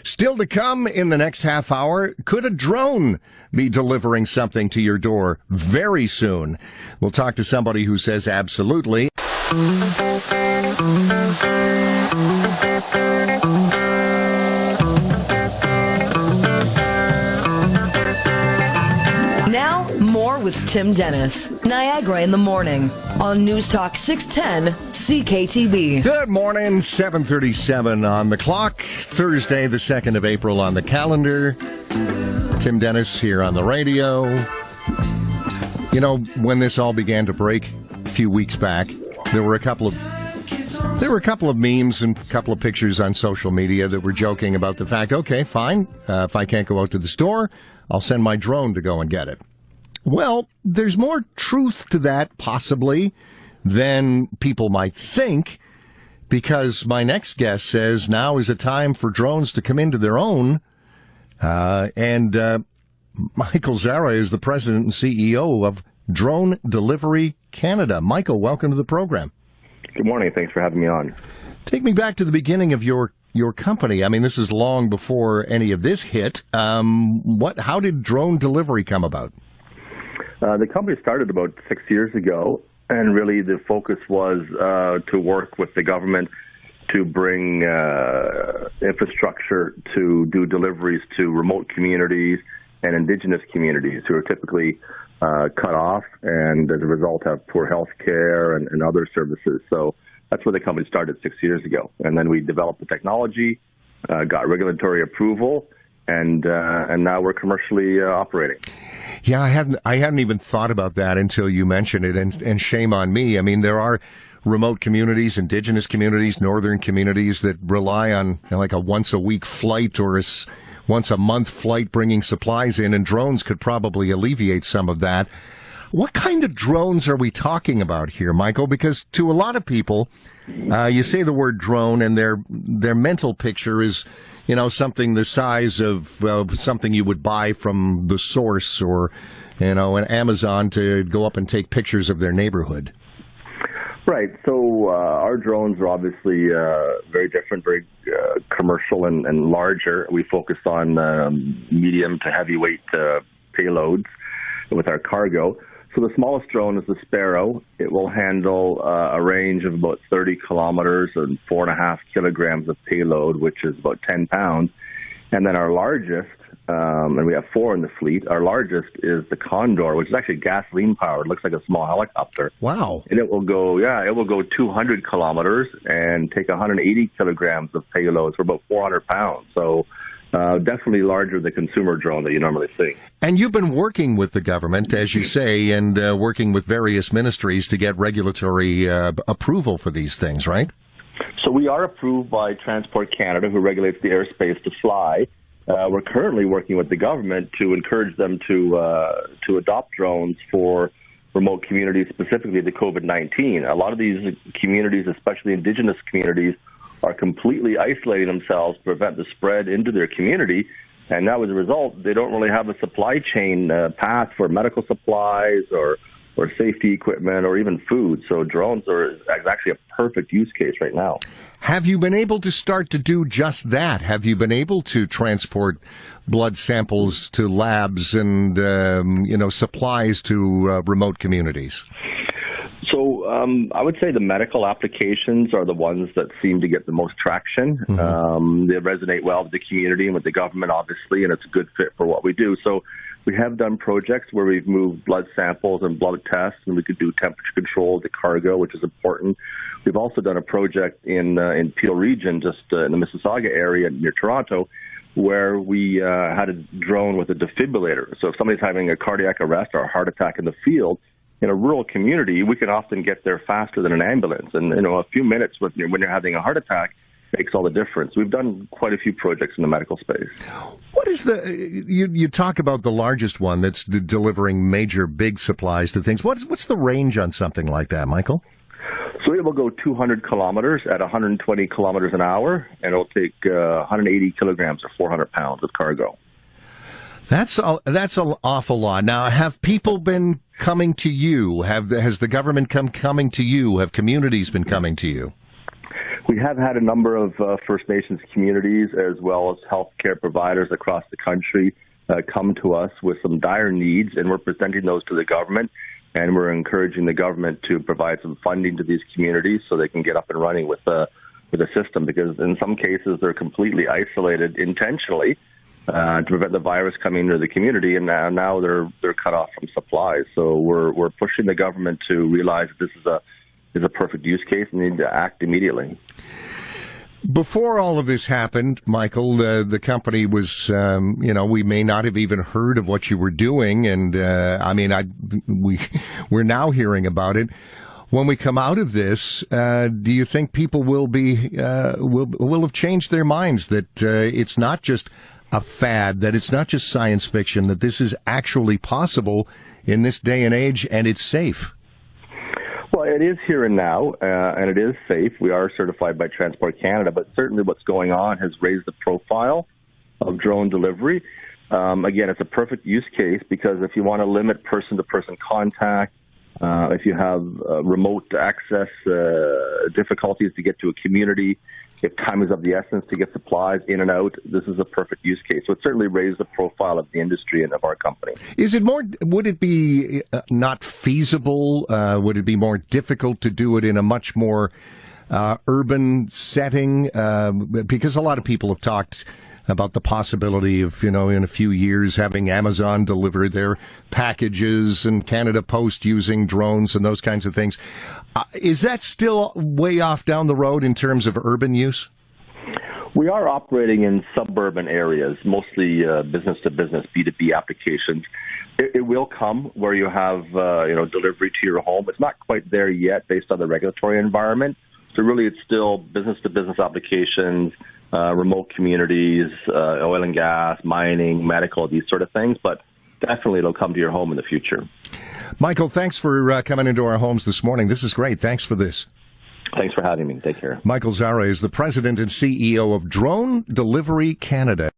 Still to come in the next half hour, could a drone be delivering something to your door very soon? We'll talk to somebody who says absolutely. Now, more with Tim Dennis. Niagara in the morning on News Talk 610 CKTB. Good morning, 7:37 on the clock. Thursday, the 2nd of April on the calendar. Tim Dennis here on the radio. You know, when this all began to break a few weeks back, there were a couple of memes and a couple of pictures on social media that were joking about the fact, okay, fine, if I can't go out to the store, I'll send my drone to go and get it. Well, there's more truth to that, possibly, than people might think, because my next guest says now is a time for drones to come into their own. Michael Zara is the president and CEO of Drone Delivery Canada. Michael, welcome to the program. Good morning. Thanks for having me on. Take me back to the beginning of your company. I mean, this is long before any of this hit. How did drone delivery come about? The company started about 6 years ago, and really the focus was to work with the government to bring infrastructure to do deliveries to remote communities and Indigenous communities who are typically cut off and as a result have poor health care and other services. So that's where the company started 6 years ago. And then we developed the technology, got regulatory approval, and now we're commercially operating. Yeah, I hadn't even thought about that until you mentioned it, and shame on me. I mean, there are remote communities, Indigenous communities, northern communities that rely on like a once-a-week flight or a once-a-month flight bringing supplies in, and drones could probably alleviate some of that. What kind of drones are we talking about here, Michael? Because to a lot of people, you say the word drone, and their mental picture is, you know, something the size of something you would buy from the source or, you know, an Amazon to go up and take pictures of their neighborhood. Right. So our drones are obviously very different, very commercial and larger. We focus on medium to heavyweight payloads with our cargo. So the smallest drone is the Sparrow. It will handle a range of about 30 kilometers and 4.5 kilograms of payload, which is about 10 pounds. And then our largest, and we have 4 in the fleet, our largest is the Condor, which is actually gasoline powered. It looks like a small helicopter. Wow. And it will go 200 kilometers and take 180 kilograms of payload for about 400 pounds. So definitely larger than the consumer drone that you normally see. And you've been working with the government, as you say, and working with various ministries to get regulatory approval for these things, right? So we are approved by Transport Canada, who regulates the airspace to fly. We're currently working with the government to encourage them to adopt drones for remote communities, specifically the COVID-19. A lot of these communities, especially Indigenous communities, are completely isolating themselves to prevent the spread into their community. And now, as a result, they don't really have a supply chain path for medical supplies or safety equipment or even food. So drones are actually a perfect use case right now. Have you been able to start to do just that? Have you been able to transport blood samples to labs and, supplies to remote communities? So I would say the medical applications are the ones that seem to get the most traction. Mm-hmm. They resonate well with the community and with the government, obviously, and it's a good fit for what we do. So we have done projects where we've moved blood samples and blood tests, and we could do temperature control of the cargo, which is important. We've also done a project in Peel Region, just in the Mississauga area near Toronto, where we had a drone with a defibrillator. So if somebody's having a cardiac arrest or a heart attack in the field, in a rural community, we can often get there faster than an ambulance. And, a few minutes when you're having a heart attack makes all the difference. We've done quite a few projects in the medical space. What is you talk about the largest one that's delivering major big supplies to things. What's the range on something like that, Michael? So it will go 200 kilometers at 120 kilometers an hour, and it'll take 180 kilograms or 400 pounds of cargo. That's an awful lot. Now, have people been coming to you? Has the government coming to you? Have communities been coming to you? We have had a number of First Nations communities as well as healthcare providers across the country come to us with some dire needs, and we're presenting those to the government, and we're encouraging the government to provide some funding to these communities so they can get up and running with the system, because in some cases they're completely isolated intentionally to prevent the virus coming into the community, and now they're cut off from supplies. So we're pushing the government to realize that this is a perfect use case and they need to act immediately. Before all of this happened, Michael, the company was, we may not have even heard of what you were doing, and we're now hearing about it. When we come out of this, do you think people will have changed their minds that it's not just a fad, that it's not just science fiction, that this is actually possible in this day and age, and it's safe? Well, it is here and now, and it is safe. We are certified by Transport Canada, but certainly what's going on has raised the profile of drone delivery. Again, it's a perfect use case because if you want to limit person-to-person contact, if you have remote access difficulties to get to a community, if time is of the essence to get supplies in and out, this is a perfect use case. So it certainly raised the profile of the industry and of our company. Would it be not feasible? Would it be more difficult to do it in a much more urban setting? Because a lot of people have talked about the possibility of, in a few years having Amazon deliver their packages and Canada Post using drones and those kinds of things. Is that still way off down the road in terms of urban use? We are operating in suburban areas, mostly business-to-business, B2B applications. It will come where you have, delivery to your home. It's not quite there yet based on the regulatory environment. So really it's still business-to-business applications, remote communities, oil and gas, mining, medical, these sort of things. But definitely it'll come to your home in the future. Michael, thanks for coming into our homes this morning. This is great. Thanks for this. Thanks for having me. Take care. Michael Zara is the president and CEO of Drone Delivery Canada.